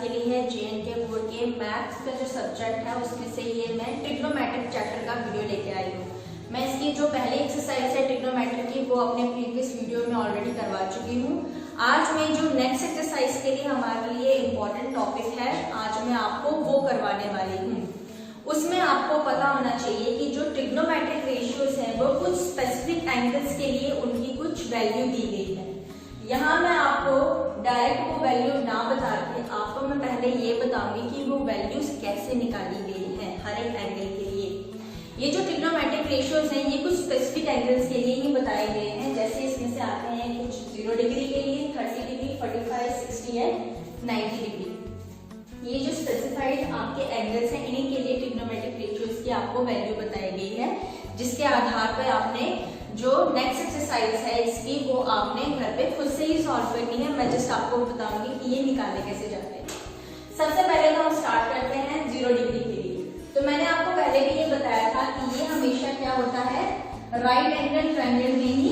के लिए है JNK बोर्ड के मैथ्स का जो सब्जेक्ट है उसमें से ये मैं ट्रिग्नोमेट्रिक चैप्टर का वीडियो लेके आई हूँ। मैं इसकी जो पहली एक्सरसाइज है ट्रिग्नोमेट्रिक की वो अपने प्रीवियस वीडियो में ऑलरेडी करवा चुकी हूँ। आज मैं जो नेक्स्ट एक्सरसाइज के लिए हमारे लिए इम्पोर्टेंट टॉपिक है, आज मैं आपको वो करवाने वाली हूँ। उसमें आपको पता होना चाहिए कि जो ट्रिग्नोमेट्रिक रेशियोज हैं वो कुछ स्पेसिफिक एंगल्स के लिए उनकी कुछ वैल्यू दी गई है। यहाँ मैं आपको डायरेक्ट वो वैल्यू ना बता के आपको मैं पहले ये बताऊंगी कि वो वैल्यूज कैसे निकाली गई हैं हर एक एंगल के लिए। ये जो ट्रिग्नोमेट्रिक रेशियोज हैं ये कुछ स्पेसिफिक एंगल्स के लिए ही बताए गए हैं। जैसे इसमें से आते हैं कुछ 0 डिग्री के लिए, 30 डिग्री, 45, 60 एंड 90 डिग्री। ये जो स्पेसिफाइड आपके एंगल्स हैं इन्हीं के लिए ट्रिग्नोमेट्रिक रेशियोज की आपको वैल्यू बताई गई है, जिसके आधार पर आपने जो नेक्स्ट एक्सरसाइज है इसकी वो आपने घर पे खुद से ही सॉल्व करनी है। मैं जस्ट आपको बताऊंगी कि ये निकाले कैसे जाते हैं। सबसे पहले तो हम स्टार्ट करते हैं 0 डिग्री के लिए। तो मैंने आपको पहले भी ये बताया था कि ये हमेशा क्या होता है, राइट एंगल ट्रायंगल में ही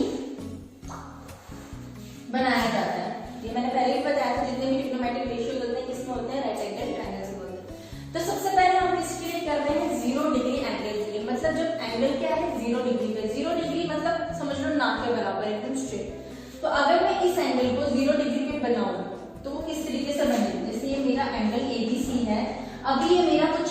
बनाया जाता है। ये मैंने पहले भी बताया था, जितने भी ट्रिग्नोमेट्रिक रेशियो होते हैं किसमें होते हैं, राइट एंगल ट्रायंगल में होते हैं। तो सबसे पहले हम इसके लिए कर रहे हैं 0 डिग्री एंगल के लिए। मतलब जब एंगल क्या है 0 डिग्री पे, 0 डिग्री मतलब समझ लो नाक के बराबर एकदम स्ट्रेट। तो अगर मैं इस एंगल को 0 डिग्री पे बनाऊं तो वो किस तरीके से बनेगा, जैसे ये मेरा एंगल ABC है, अभी ये मेरा कुछ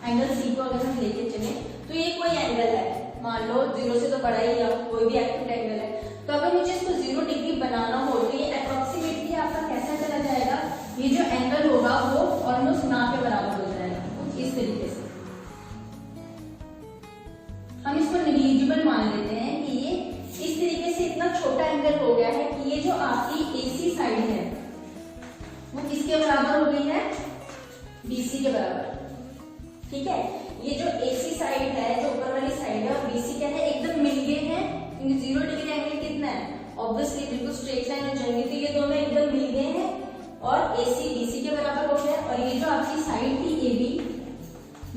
एंगल C को अगर हम लेके चले तो ये कोई एंगल है, मान लो 0 से तो बड़ा ही या कोई भी एक्यूट एंगल है। तो अगर मुझे इसको 0 डिग्री बनाना हो तो ये अप्रोक्सीमेटली आपका कैसा चला जाएगा, ये जो एंगल होगा वो ऑलमोस्ट ना के बराबर हो जाएगा, कुछ इस तरीके से। हम इसको नेग्लिजिबल मान लेते हैं कि ये इस तरीके से इतना छोटा एंगल हो गया है कि ये जो आपकी AC साइड है वो किसके बराबर हो गई है, BC के बराबर। ठीक है, ये जो AC साइड है, जो ऊपर वाली साइड है और BC क्या है, एकदम मिल गए हैं, क्योंकि 0 डिग्री एंगल कितना है, ऑब्वियसली बिल्कुल स्ट्रेट लाइन हो जाएंगे, तो ये दोनों एकदम मिल गए हैं और AC BC के बराबर हो गया। और ये जो आपकी साइड थी AB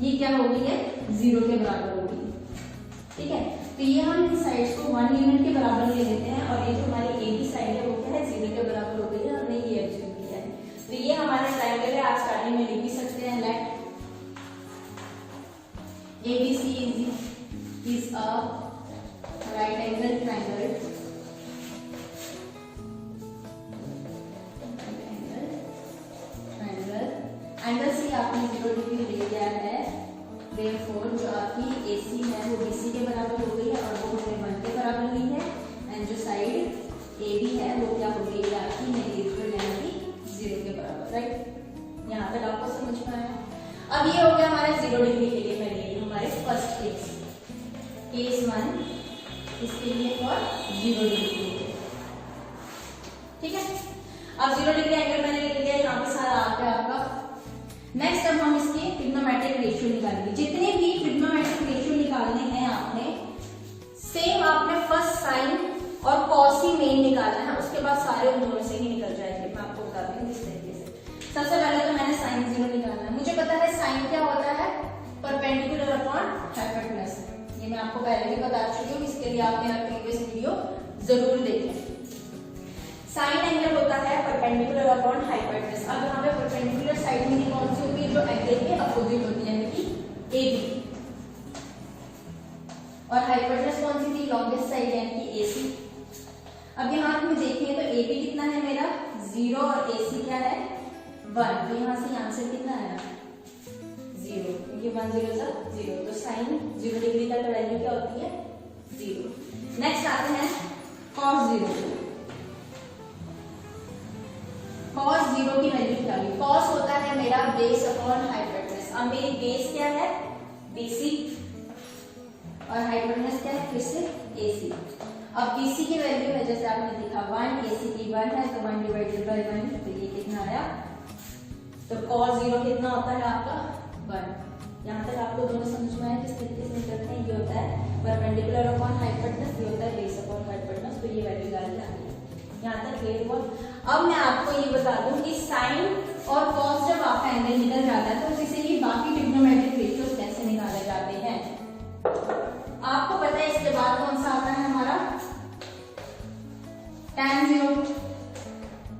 ये क्या हो गई है, 0 के बराबर हो गई। ठीक है, तो ये हम इन साइड्स को 1 यूनिट के बराबर ले लेते हैं और ये जो हमारी AB साइड है वो क्या है, 0 के बराबर हो गई है, हमने ये एब्सॉल्व किया है। तो ये हमारा ट्रायंगल है, आप स्टार्टिंग में लिख भी सकते हैं, let ABC is a right angle triangle, angle C आपने 0 डिग्री ले लिया है, therefore जो आपकी AC है वो BC के बराबर हो गई है और वो हमने 1 के बराबर ली है, एंड जो साइड AB है वो क्या हो गई है आपकी नेगेटिव यानी कि 0 के बराबर। राइट, यहाँ तक आपको समझ में आया। अब ये हो गया हमारा 0 डिग्री के लिए, मैं ले रही हूँ हमारे फर्स्ट केस 1 इसके लिए और 0 डिग्री के लिए। ठीक है, अब 0 डिग्री एंगल मैंने ले लिया, यहाँ पे सारा आ गया आपका। नेक्स्ट अब हम इसके ट्रिग्नोमेट्रिक रेशियो निकालेंगे। जितने भी ट्रिग्नोमेट्रिक रेशियो निकालने हैं आपने सेम आपने फर्स्ट साइन और कॉस ही मेन निकालना है, उसके बाद सारे उन दोनों से ही निकल जाएंगे। मैं आपको बताती हूँ किस तरीके से। सबसे पहले तो मैंने साइन 0 निकालना है। मुझे पता है साइन क्या होता है, परपेंडिकुलर अपॉन हाइपोटेनस। ये मैं आपको पहले भी बता चुकी हूँ, इसके लिए आप मेरा प्रीवियस वीडियो जरूर देखें। साइन एंगल होता है परपेंडिकुलर अपॉन हाइपोटेनस। अब यहाँ पे परपेंडिकुलर साइड में कौन सी होती है, जो एंगल के अपोजिट होती है, यानी कि AB। और हाइपोटेनस कौन सी थी, लॉन्गेस्ट साइड यानी कि AC। अब यहाँ पे देखें तो AB कितना है मेरा 0 और AC क्या है 1, तो यहाँ से आंसर कितना आया 0, क्योंकि 1 0 सा 0, तो साइन 0 डिग्री का वैल्यू क्या होती है 0। नेक्स्ट आते हैं cos 0। cos 0 की वैल्यू क्या होगी, cos होता है मेरा बेस अपॉन हाइपोटेनस। अब मेरी बेस क्या है BC और हाइपोटेनस क्या है फिर से AC। अब BC की वैल्यू है जैसे आपने देखा 1, AC की 1 है तो 1 डिवाइडेड बाय 1, तो ये कितना आया, तो cos 0 कितना होता है आपका 1। यहाँ तक आपको दोनों समझ में आया किस तरीके से निकलते हैं। ये होता है परपेंडिकुलर अपॉन हाइपोटेनस, ये होता है बेस अपॉन हाइपोटेनस, तो ये वैल्यू डाल के आती है। यहाँ तक क्लियर हुआ। अब मैं आपको ये बता दूं कि साइन और कॉस जब आपका एंगल निकल जाता है तो किसी भी बाकी ट्रिग्नोमेट्रिक रेशियोज कैसे निकाले जाते हैं। आपको पता है इसके बाद कौन सा आता है हमारा tan 0।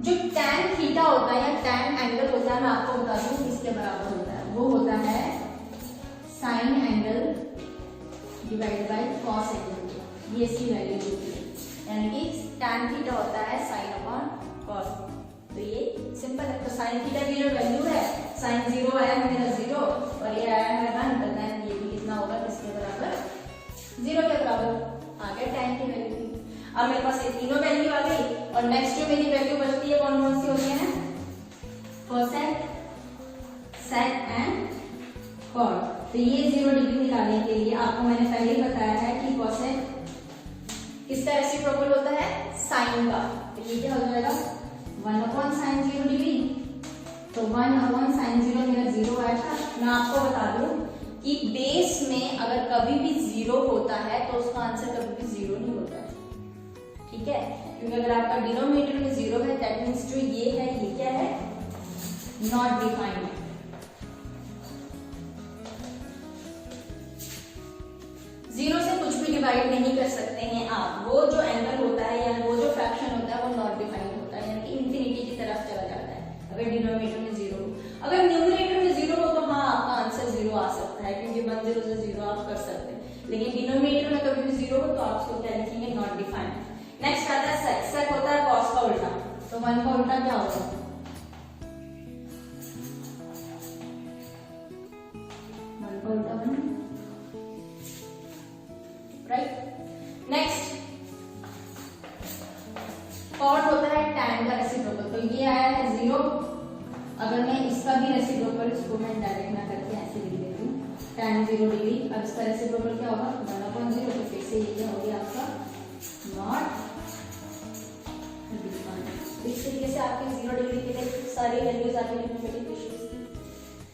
जो tan थीटा होता है या tan एंगल होता ये इसकी वैल्यू होती है, यानी कि tan थीटा होता है sin अपॉन cos। तो ये सिंपल है। तो sin थीटा की जो वैल्यू है, sin 0 आया है मेरा 0 और ये आया है 1, तो देन ये भी कितना होगा, किसके बराबर, 0 के बराबर आ गया tan की वैल्यू। अब मेरे पास ये तीनों वैल्यू आ गई और नेक्स्ट जो मेरी वैल्यू बचती है कौन कौन सी होती है, cosec, sec एंड cot। तो ये 0 डिग्री निकालने के लिए आपको मैंने पहले ही बताया है कि cosec किसका रेसिप्रोकल होता है, sin का। तो ये क्या हो जाएगा, 1 अपॉन साइन 0 डिग्री। तो 1 अपॉन साइन 0 मेरा 0 आया था। मैं आपको बता दूं कि बेस में अगर कभी भी 0 होता है तो उसका आंसर कभी भी 0 नहीं होता है, ठीक है, क्योंकि अगर आपका डिनोमिनेटर में 0 है दैट मींस जो ये है ये क्या है, नॉट डिफाइंड है। जीरो से कुछ भी डिवाइड नहीं कर सकते हैं आप। वो जो एंगल होता है या वो जो फ्रैक्शन होता है वो नॉट डिफाइंड होता है, यानी कि इंफिनिटी की तरफ चला जाता है अगर डिनोमिनेटर में 0 हो। अगर न्यूमरेटर में 0 हो तो हाँ आपका आंसर 0 आ सकता है, क्योंकि 1 0 से 0 आप कर सकते हैं। लेकिन डिनोमिनेटर में कभी भी 0 हो तो आप उसको क्या लिखेंगे, नॉट डिफाइंड। नेक्स्ट आता है सेक। सेक होता है कॉस का उल्टा। तो 1 का उल्टा क्या होगा, 1 का उल्टा 1, राइट। नेक्स्ट कॉट होता है tan का रेसिप्रोकल। तो ये आया है 0, अगर मैं इसका भी रेसिप्रोकल, इसको मैं डायरेक्ट ना करके ऐसे लिख देती हूँ, tan 0 डिग्री। अब इसका रेसिप्रोकल क्या होगा, 1/0। तो फिर से ये क्या हो गया आपका, नॉट डिफाइंड। इस तरीके से आपके 0 डिग्री के लिए सारी वैल्यूज आके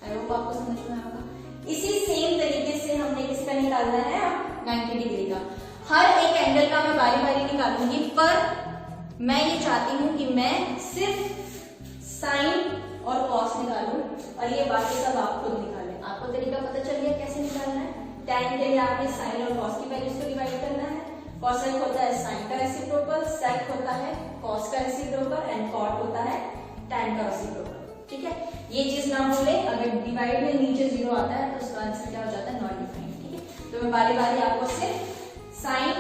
आई होप आपको समझ में आएगा। इसी सेम तरीके से हमने किसका निकालना है, 90 डिग्री का। हर एक एंगल का मैं बारी बारी निकालूंगी, पर मैं ये चाहती हूं कि मैं सिर्फ साइन और कॉस निकालूं और ये बाकी सब आप खुद निकालें। आपको तरीका पता चल गया कैसे निकालना है। tan के लिए आपने साइन और कॉस की वैल्यूज को डिवाइड करना है। cosec होता है साइन का रेसिप्रोकल, sec होता है कॉस का रेसिप्रोकल एंड cot होता है tan का रेसिप्रोकल, ठीक है। ये चीज ना भूले, अगर डिवाइड में नीचे 0 आता है तो उसका आंसर क्या हो जाता है, नॉट डिफाइंड, ठीक है। तो मैं बारी बारी आपको सिर्फ साइन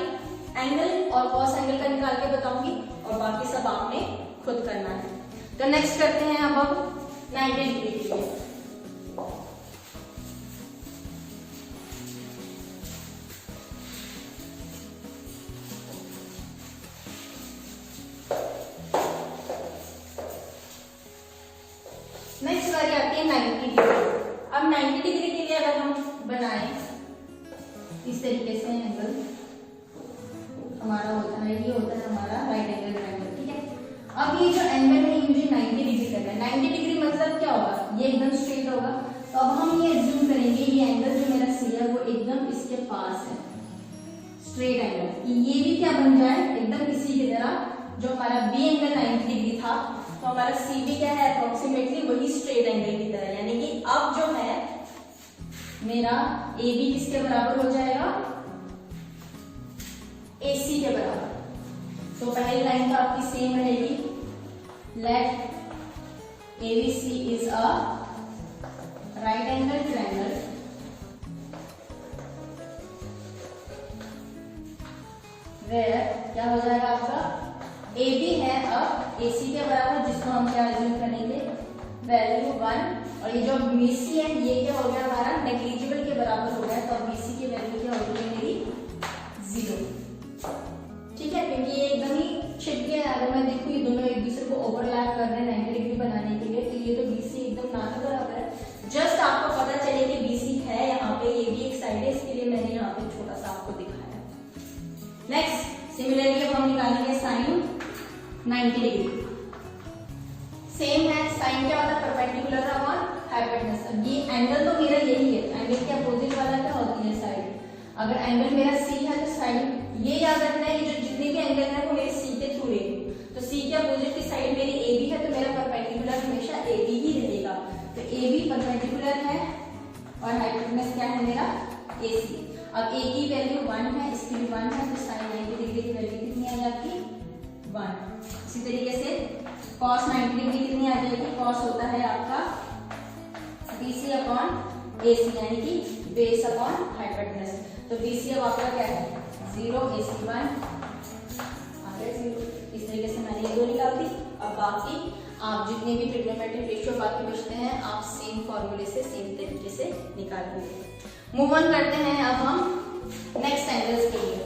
एंगल और कॉस एंगल का निकाल के बताऊंगी और बाकी सब आपने खुद करना है। तो नेक्स्ट करते हैं अब 90 डिग्री के लिए। नेक्स्ट बारी आती है 90 डिग्री। अब 90 डिग्री के लिए अगर हम बनाएं इस तरीके से एंगल, हमारा होता है, ये होता है हमारा राइट एंगल ट्रायंगल, ठीक है। अब ये जो एंगल है मुझे 90 डिग्री करना है। 90 डिग्री मतलब क्या होगा, ये एकदम स्ट्रेट होगा। तो अब हम ये एज्यूम करेंगे ये एंगल जो मेरा सी है वो एकदम इसके पास है, स्ट्रेट एंगल। ये भी क्या बन जाए, एकदम इसी की तरह। जो हमारा बी एंगल 90 डिग्री था तो हमारा सी भी क्या है, अप्रोक्सीमेटली वही स्ट्रेट एंगल की तरह। यानी कि अब जो है मेरा ए बी किसके बराबर हो जाएगा, AC के बराबर। तो पहली लाइन तो आपकी सेम रहेगी, let ABC is a right angle triangle where क्या हो जाएगा आपका, AB है अब AC के बराबर, जिसको हम क्या एज्यूम करेंगे, वैल्यू 1। और ये जो BC है ये क्या हो गया हमारा, नेग्लिजिबल के बराबर हो गया। तो BC की वैल्यू क्या होगी मेरी, 0, ठीक है, क्योंकि ये एकदम ही छिप गया है। अगर मैं देखूं ये दोनों एक दूसरे को ओवरलैप कर रहे हैं 90 डिग्री बनाने के लिए, तो ये तो BC एकदम ना के बराबर है। जस्ट आपको पता चले कि BC है यहाँ पे, ये भी एक साइड है, इसके लिए मैंने यहाँ पे छोटा सा आपको दिखाया। नेक्स्ट सिमिलरली अब हम निकालेंगे साइन 90 डिग्री। सेम है, साइन क्या होता है, परपेंडिकुलर अपॉन हाइपोटेनस। अब ये एंगल तो मेरा यही है, एंगल के अपोजिट वाला क्या होती है, साइड। अगर एंगल मेरा C है तो साइड, ये याद रखना है जो जितने भी एंगल है वो मेरे C के थ्रू रहेंगे। तो C के अपोजिट की साइड मेरी AB है, तो मेरा परपेंडिकुलर हमेशा AB ही रहेगा। तो AB परपेंडिकुलर है और हाइपोटेनस क्या है मेरा, AC। अब A की वैल्यू 1 है, इसकी भी 1 है, तो साइन 90 डिग्री की वैल्यू कितनी आ जाती है, 1। इसी तरीके से cos 90 डिग्री कितनी आ जाएगी, cos होता है आपका BC अपॉन AC यानी कि बेस अपॉन हाइपोटेनस। तो BC अब आपका क्या है 0, AC 1 आगे 0। इस तरीके से मैंने ये दो निकाल दी। अब बाकी आप जितने भी ट्रिग्नोमेट्रिक रेशियो बाकी बचते हैं आप सेम फॉर्मूले से सेम तरीके से निकालेंगे। मूव ऑन करते हैं अब हम नेक्स्ट एंगल्स के लिए।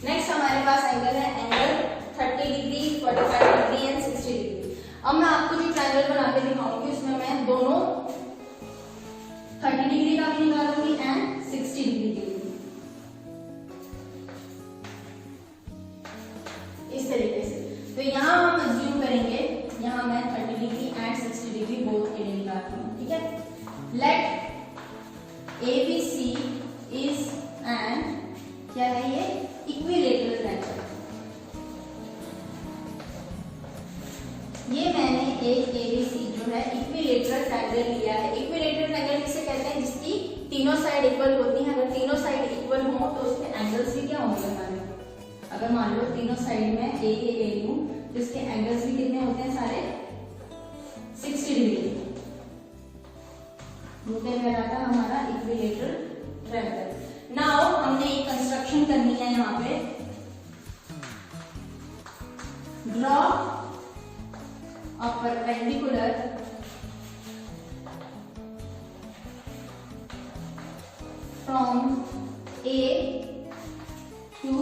नेक्स्ट हमारे पास एंगल है angle 30 degree, 45 degree and 60 degree. अब मैं आपको जो ट्रायंगल बना के दिखाऊंगी उसमें मैं दोनों 30 डिग्री का भी निकालूंगी एंड 60 डिग्री के लिए, इस तरीके से। तो यहाँ हम अज्यूम करेंगे, यहाँ मैं 30 डिग्री एंड 60 डिग्री बोथ के लिए निकालती हूँ, ठीक है। लेट ABC इज एन क्या है ये इक्विलेटरल ट्रायंगल। ये मैंने एक ABC जो है इक्विलेटरल ट्रायंगल लिया है। इक्विलेटरल ट्रायंगल किसे कहते हैं, जिसकी तीनों साइड इक्वल होती हैं। अगर तीनों साइड इक्वल हो तो उसके एंगल्स भी क्या होंगे हमारे, अगर मान लो तीनों साइड में A ले लूं तो इसके एंगल्स भी कितने होते हैं सारे 60 डिग्री होते हैं। था हमारा इक्विलेटरल ट्रायंगल। नाउ हमने एक कंस्ट्रक्शन करनी है यहाँ पे, draw a perpendicular from A to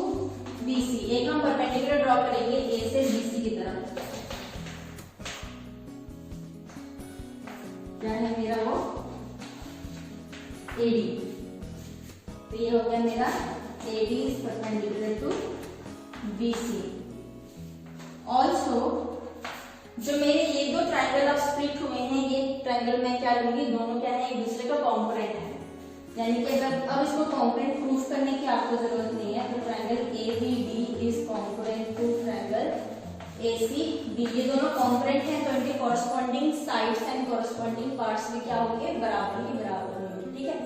BC। एक हम परपेंडिकुलर ड्रॉ करेंगे A से BC की तरफ। क्या है मेरा वो AD। तो ये हो गया मेरा AD is perpendicular to BC। Also जो मेरे ये दो ट्रायंगल अब स्प्लिट हुए हैं, ये ट्रायंगल मैं क्या लूंगी, दोनों क्या है एक दूसरे का कॉम्पोनेंट है। यानी कि अगर अब इसको कॉम्पोनेंट प्रूफ करने की आपको जरूरत नहीं है। तो triangle ABD is component to triangle ACB। ये दोनों कॉम्पोनेंट हैं तो इनके corresponding sides and corresponding parts भी क्या होंगे, बराबर ही बराबर होंगे, ठीक है।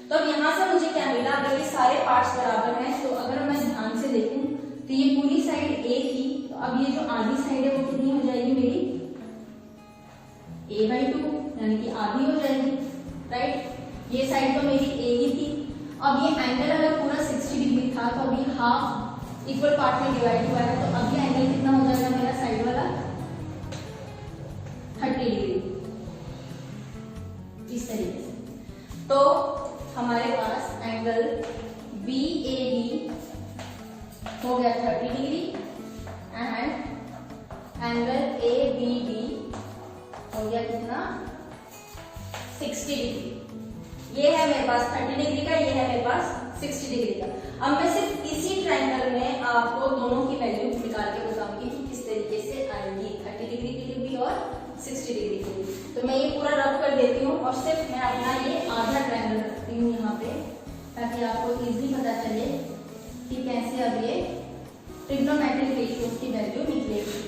तो अब यहाँ से मुझे क्या मिला, अगर ये सारे पार्ट्स बराबर हैं तो अगर मैं ध्यान से देखूं तो ये पूरी साइड A थी, तो अब ये जो आधी साइड है वो कितनी हो जाएगी मेरी A/2 यानी कि आधी हो जाएगी, राइट। ये साइड तो मेरी A ही थी। अब ये एंगल अगर पूरा 60 डिग्री था तो अभी हाफ इक्वल पार्ट में डिवाइड हुआ है, तो अब ये एंगल कितना हो जाएगा मेरा साइड वाला 30 डिग्री, इस तरीके से। तो हमारे पास एंगल BAD हो गया 30 डिग्री एंड एंगल ABD हो गया कितना 60 डिग्री। ये है मेरे पास 30 डिग्री का, ये है मेरे पास 60 डिग्री का। अब मैं सिर्फ इसी ट्रायंगल में आपको दोनों की वैल्यू निकाल के बताऊंगी कि किस तरीके से आएगी 30 डिग्री के लिए भी और 60 डिग्री के लिए। तो मैं ये पूरा रब कर देती हूँ और सिर्फ मैं अपना ये आधा ट्रायंगल रखती हूँ यहाँ पे, ताकि आपको इजीली पता चले कि कैसे अब ये ट्रिग्नोमेट्रिक रेशियोज की वैल्यू निकलेगी।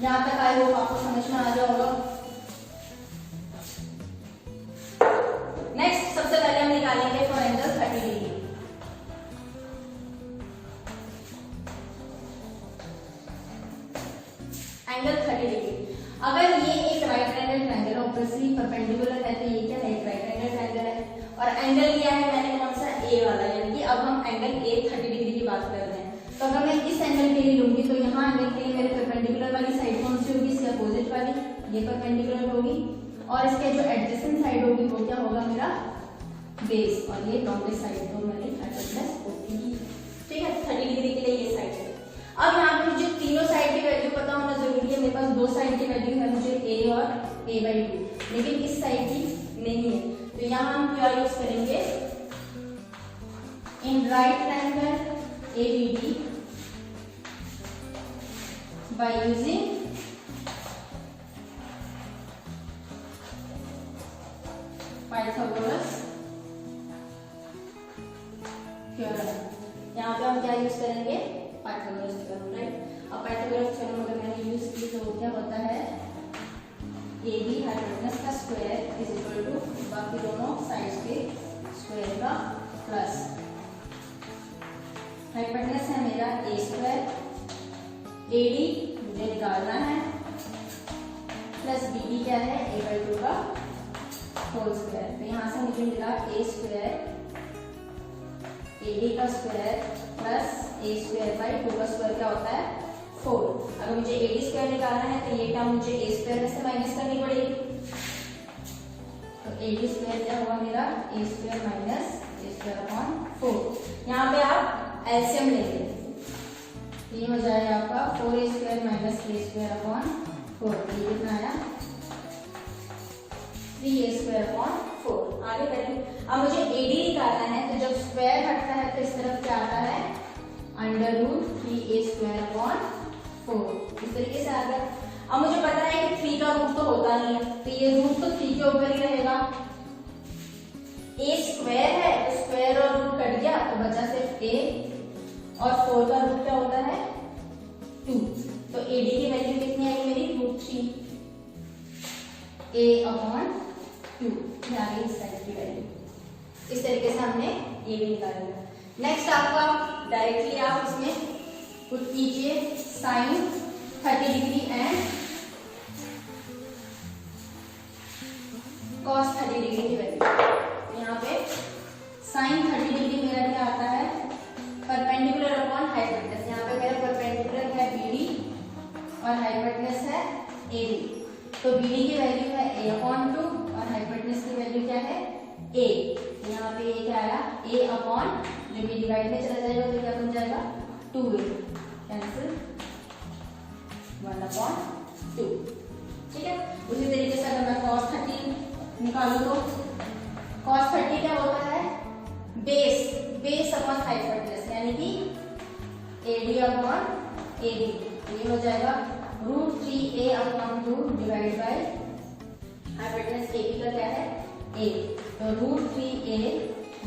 यहाँ तक आई होप आपको समझ में आ जाएगा। नेक्स्ट सबसे पहले हम निकालेंगे for angle 30 degree. Angle 30 degree, अगर ये एक right angle triangle obviously perpendicular है तो ये क्या है एक राइट एंगल ट्रायंगल है, और एंगल लिया है मैंने कौन सा A वाला, यानी कि अब हम एंगल A 30 डिग्री की बात कर रहे हैं। तो अगर मैं इस एंगल के लिए लूंगी तो यहाँ एंगल के लिए मेरे परपेंडिकुलर वाली साइड कौन सी होगी, इसके अपोजिट वाली, ये परपेंडिकुलर होगी, और इसके जो एडजेसेंट साइड होगी वो क्या होगा मेरा बेस, और ये लॉन्गेस्ट साइड तो मेरी हाइपोटेनस होती है, ठीक है। 30 डिग्री के लिए ये साइड है। अब यहाँ पे मुझे तीनों साइड की वैल्यू पता होना जरूरी है। मेरे पास दो साइड की वैल्यू है, मुझे A और A/2, लेकिन इस साइड की नहीं है। तो यहाँ हम क्या यूज करेंगे, in right triangle ABD by using Pythagoras theorem. यहाँ पे हम क्या यूज करेंगे, पाइथागोरस थ्योरम, राइट। अब पाइथागोरस थ्योरम अगर मैंने यूज की तो क्या होता है, AB हाइपोटेनस का स्क्वायर इज इक्वल टू बाकी दोनों साइड्स के स्क्वायर का प्लस, हाइपोटेनस है मेरा A² AD मुझे निकालना है प्लस BD क्या है a/2 का होल स्क्वायर। तो यहाँ से मुझे मिला a स्क्वायर AD का square plus a square by 2 का स्क्वायर क्या होता है 4। अगर मुझे AD स्क्वायर निकालना है तो ये टर्म मुझे a स्क्वायर में से माइनस करनी पड़ेगी। तो AD स्क्वायर क्या हुआ मेरा a square minus a square upon 4। यहाँ पे आप एलसीएम लेंगे, ये हो जाएगा आपका 4a square minus a square upon 4। ये कितना आया 3a स्क्वायर अपॉन 4। आगे करेंगे। अब मुझे AD निकालना है, तो जब स्क्वायर हटता है तो इस तरफ क्या आता है under root 3a square upon 4। इस तरीके से आता है। अब मुझे पता है कि 3 का रूट तो होता नहीं है, तो ये रूट तो 3 के ऊपर ही रहेगा। a स्क्वायर है तो स्क्वायर और रूट कट गया तो बचा सिर्फ a, और 4 का रूट क्या होता है 2। तो AD की वैल्यू कितनी आई मेरी रूट 3 a अपॉन 2। ये आ गई इस साइड की वैल्यू। इस तरीके से हमने ये भी निकाल लिया। नेक्स्ट आपका डायरेक्टली आप इसमें पुट कीजिए sine 30 degree and cos 30 degree की वैल्यू। यहाँ पे साइन 30 डिग्री मेरा क्या आता है परपेंडिकुलर अपॉन हाइपोटेनस। यहाँ पे मेरा परपेंडिकुलर है BD और हाइपोटेनस है AB। तो BD की वैल्यू है a अपॉन 2 और हाइपोटेनस की वैल्यू क्या है a। यहाँ पे ये क्या आया a अपॉन, जो भी डिवाइड में चला जाएगा तो क्या बन जाएगा 2a, कैंसिल 1 अपॉन 2। ठीक है। उसी तरीके से अगर मैं cos 30 निकालू तो cos 30 क्या होता है बेस अपॉन हाइपोटेनस, यानी कि AD अपॉन AB। ये हो जाएगा root 3a upon 2 divide by hypotenuse AB का क्या है a। तो रूट 3a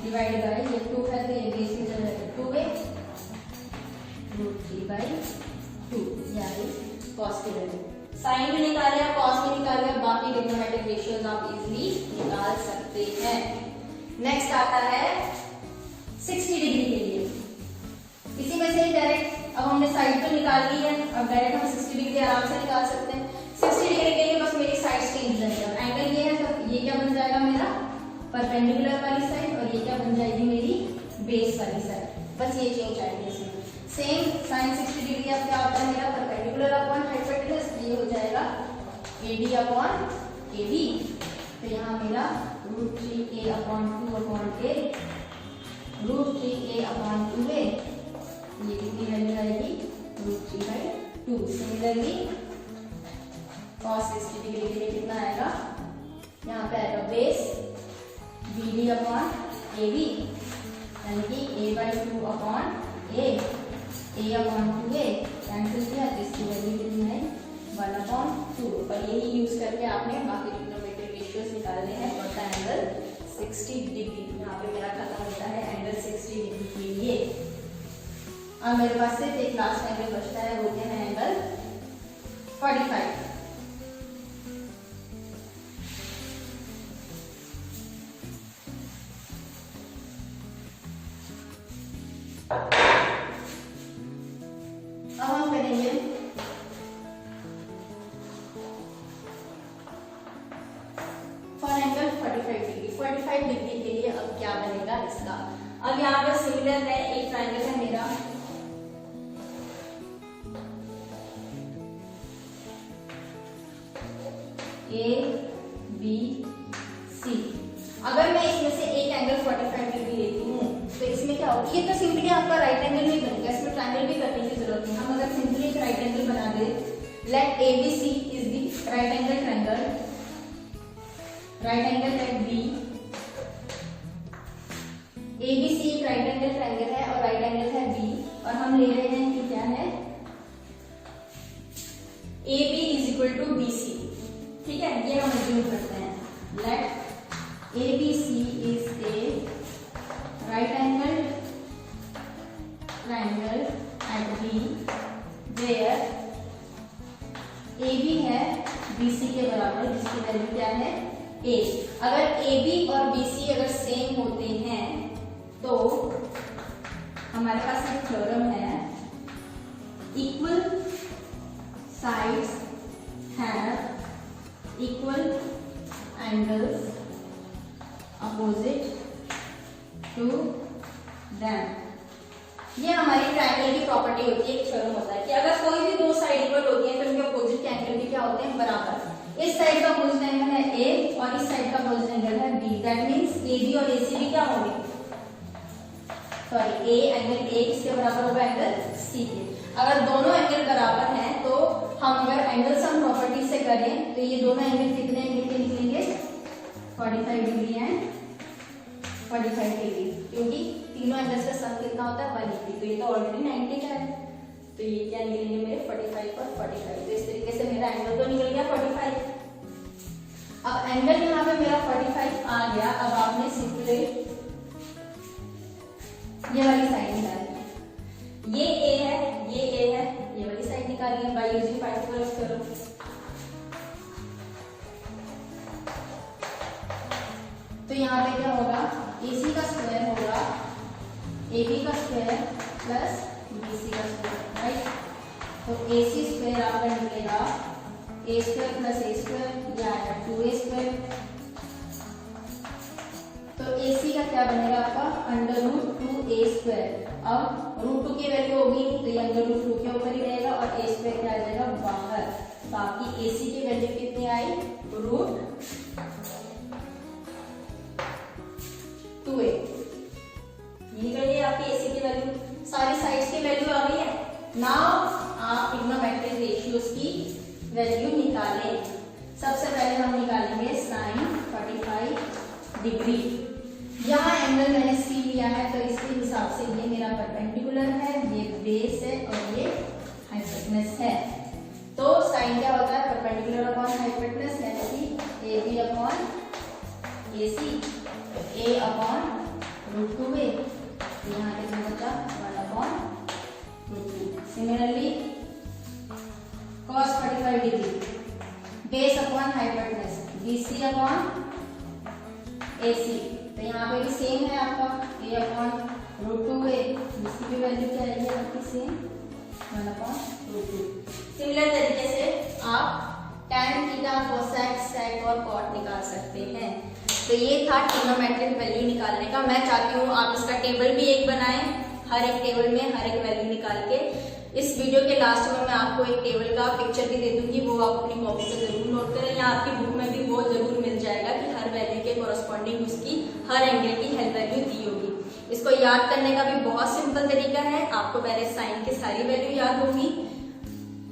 डिवाइड बाई ये 2 है तो ये बेस में चला जाएगा 2a रूट 3 बाई 2। यानी कॉस की वैल्यू साइन भी निकाल लिया, कॉस भी निकाल लिया, बाकी ट्रिग्नोमेट्रिक रेशियोज आप इजीली निकाल सकते हैं। नेक्स्ट आता है 60 डिग्री के लिए। इसी में से डायरेक्ट अब हमने साइड तो निकाल ली है, अब डायरेक्ट हम 60 डिग्री आराम से निकाल सकते हैं। 60 डिग्री के लिए बस मेरी साइड चेंज रहेगी। एंगल ये है तो ये क्या बन जाएगा मेरा परपेंडिकुलर वाली साइड, और ये क्या बन जाएगी मेरी बेस वाली साइड। बस ये चेंज आएगी इसमें। सेम साइन 60 डिग्री अब क्या होता है मेरा परपेंडिकुलर अपॉन हाइपोटेनस, ये हो जाएगा AD अपॉन AB। तो यहाँ मेरा root 3a upon 2 upon a root 3a upon 2a, ये कितनी वैल्यू आएगी रूट 3/2। सिमिलरली cos 60 डिग्री के लिए कितना आएगा, यहाँ पे आएगा बेस BD अपॉन AB, यानी कि a/2 upon a upon 2a cancel किया तो इसकी वैल्यू कितनी है 1 अपॉन 2। और यही यूज करके आपने बाकी ट्रिग्नोमेट्रिक रेशियोज निकालने हैं फॉर द एंगल 60 डिग्री। यहाँ पे मेरा खत्म होता है एंगल 60 डिग्री के लिए। अब मेरे पास सिर्फ एक लास्ट एंगल बचता है, वो क्या है एंगल 45। अब हम करेंगे फॉर एंगल 45 डिग्री। 45 डिग्री के लिए अब क्या बनेगा इसका। अब यहाँ पर सिमिलर है, एक ट्रायंगल है मेरा ABC। अगर मैं इसमें से एक एंगल 45 डिग्री लेती हूँ तो इसमें क्या होगा, ये तो सिंपली आपका राइट एंगल नहीं बनेगा, इसमें ट्रायंगल भी करने की जरूरत नहीं। हम अगर सिंपली एक राइट एंगल बना दे, let ABC is the right angle triangle, right angle let B। ABC एक राइट एंगल ट्रायंगल है और राइट एंगल है B, और हम ले रहे हैं कि क्या है AB is equal to BC। ठीक है, ये हम अज्यूम करते हैं। Let ABC is a right angle triangle at B where AB है BC के बराबर, जिसकी वैल्यू क्या है A। अगर AB और BC अगर सेम होते हैं तो हमारे पास एक थ्योरम है, equal sides have equal angles opposite to them। ये हमारी ट्रायंगल की प्रॉपर्टी होती है, एक थ्योरम होता है कि अगर कोई भी दो साइड इक्वल होती है तो उनके अपोजिट के एंगल भी क्या होते हैं, बराबर। इस साइड का अपोजिट एंगल है ए और इस साइड का अपोजिट एंगल है B. That means A B और ए सी भी क्या होंगे, सॉरी ए एंगल ए किसके बराबर होगा, एंगल सी के। अगर दोनों एंगल बराबर हैं तो हम अगर एंगल सम प्रॉपर्टी से करें तो ये दोनों एंगल कितने एंगल के निकलेंगे, 45 डिग्री एंड 45 डिग्री, क्योंकि तीनों एंगल्स का सम कितना होता है, 180। तो ये तो ऑलरेडी 90 का है, तो ये क्या निकलेंगे मेरे 45 और 45। तो इस तरीके से मेरा एंगल तो निकल गया 45। अब एंगल यहाँ पे मेरा 45 आ गया। अब आपने सिंपली ये वाली साइड निकाली है, ये ए है, ये ए है, ये वाली साइड निकाली है बाय यूजिंग पाइथागोरस थ्योरम। तो यहाँ पे क्या होगा, AC का स्क्वायर होगा AB का स्क्वायर प्लस BC का स्क्वायर, राइट। तो AC स्क्वायर आपका निकलेगा A square plus A square, ये आएगा 2A स्क्वायर। तो AC का क्या बनेगा आपका, √2A स्क्वायर। अब √2 की वैल्यू होगी तो ये √2 के ऊपर ही रहेगा और A स्क्वायर क्या आ जाएगा बाहर। तो आपकी AC की वैल्यू कितनी आई, √2A। निकल गई आपकी AC की वैल्यू, सारी साइड्स की वैल्यू आ गई है। नाउ आप ट्रिग्नोमेट्रिक रेशियोज की वैल्यू निकालें। सबसे पहले हम निकालेंगे sin 45 डिग्री। यहाँ एंगल मैंने C लिया है तो इसके हिसाब से ये मेरा परपेंडिकुलर है, ये बेस है और ये हाइपोटेनस है। तो साइन क्या होता है, परपेंडिकुलर अपॉन हाइपोटेनस, यानी कि AB upon AC, A upon √2A। यहाँ कितना बचा, 1/√2। Similarly cos 45 degree, base upon hypotenuse, BC upon AC। तो यहाँ पे भी सेम है आपका A अपॉन √2A, BC की वैल्यू क्या आएगी आपकी सेम, 1/√2। सिमिलर तरीके से आप tan थीटा, कोसेक, सेक और कॉट निकाल सकते हैं। तो ये था ट्रिग्नोमेट्रिक वैल्यू निकालने का। मैं चाहती हूँ आप इसका टेबल भी एक बनाएं, हर एक टेबल में हर एक वैल्यू निकाल के। इस वीडियो के लास्ट में मैं आपको एक टेबल का पिक्चर भी दे दूंगी, वो आप अपनी कॉपी पे जरूर नोट करें, या आपकी बुक में भी वो जरूर मिल जाएगा कि हर वैल्यू के कोरस्पॉन्डिंग उसकी हर एंगल की हेल्प वैल्यू दी होगी। इसको याद करने का भी बहुत सिंपल तरीका है। आपको पहले साइन की सारी वैल्यू याद होगी,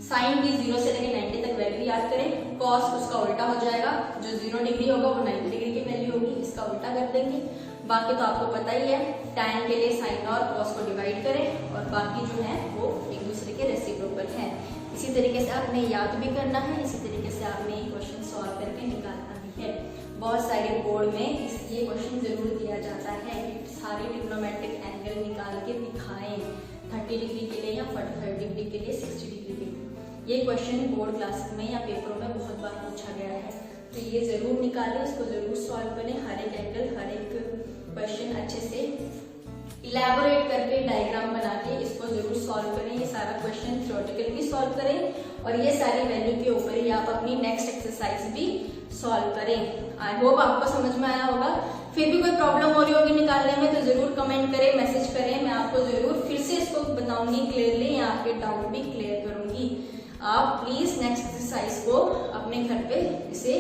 साइन की 0 से लेकर 90 तक वैल्यू याद करें। कॉस उसका उल्टा हो जाएगा, जो 0 डिग्री होगा वो 90 डिग्री की वैल्यू होगी, इसका उल्टा कर देंगे। बाकी तो आपको पता ही है, tan के लिए साइन और कॉस को डिवाइड करें और बाकी जो है वो एक दूसरे के रेसिप्रोकल हैं। इसी तरीके से आपने याद भी करना है, इसी तरीके से आपने ये क्वेश्चन सॉल्व करके निकालना भी है। बहुत सारे बोर्ड में ये क्वेश्चन जरूर दिया जाता है कि सारे ट्रिग्नोमेट्रिक एंगल निकाल के दिखाएं, 30 डिग्री के लिए या 45 डिग्री के लिए, 60 डिग्री के लिए। ये क्वेश्चन बोर्ड क्लास में या पेपरों में बहुत बार पूछा गया है, तो ये जरूर निकालें, इसको जरूर सॉल्व करें। हर एक एंगल, हर एक क्वेश्चन अच्छे से इलेबोरेट करके डायग्राम बना के इसको जरूर सॉल्व करें। ये सारा क्वेश्चन थ्योरेटिकल भी सॉल्व करें और ये सारी वैल्यू के ऊपर ही आप अपनी नेक्स्ट एक्सरसाइज भी सॉल्व करें। आई होप आपको समझ में आया होगा। फिर भी कोई प्रॉब्लम हो रही होगी निकालने में तो जरूर कमेंट करें, मैसेज करें, मैं आपको जरूर फिर से इसको बताऊंगी क्लियरली, या आपके डाउट भी क्लियर करूंगी। आप प्लीज नेक्स्ट एक्सरसाइज को अपने घर पे इसे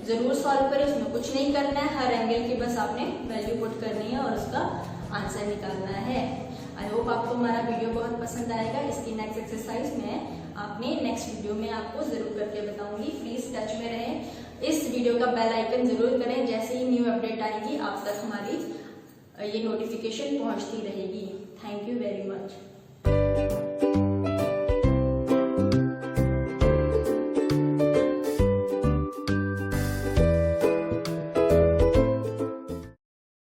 जरूर सॉल्व करें। उसमें कुछ नहीं करना है, हर एंगल की बस आपने वैल्यू पुट करनी है और उसका आंसर निकालना है। आई होप आपको हमारा वीडियो बहुत पसंद आएगा। इसकी नेक्स्ट एक्सरसाइज मैं आपने नेक्स्ट वीडियो में आपको जरूर करके बताऊंगी। प्लीज टच में रहें, इस वीडियो का बेल आइकन जरूर करें, जैसे ही न्यू अपडेट आएगी आप तक हमारी ये नोटिफिकेशन पहुंचती रहेगी। Thank you very much.